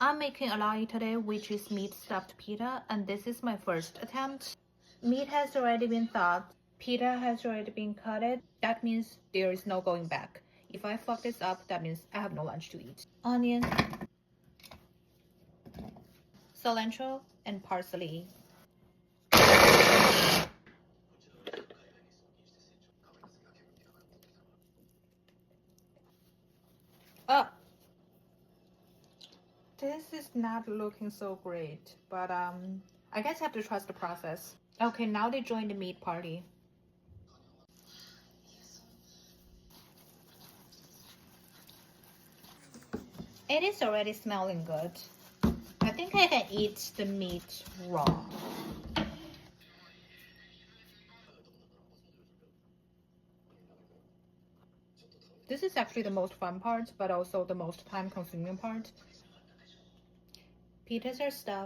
I'm making Arayes today, which is meat stuffed pita, and this is my first attempt. Meat has already been thawed. Pita has already been cutted. That means there is no going back. If I fuck this up, that means I have no lunch to eat. Onion, cilantro, and parsley. Oh, this is not looking so great, but I guess I have to trust the process. Okay, now they join the meat party. It is already smelling good. I think I can eat the meat raw. This is actually the most fun part, but also the most time-consuming part. Pitas are stuffed.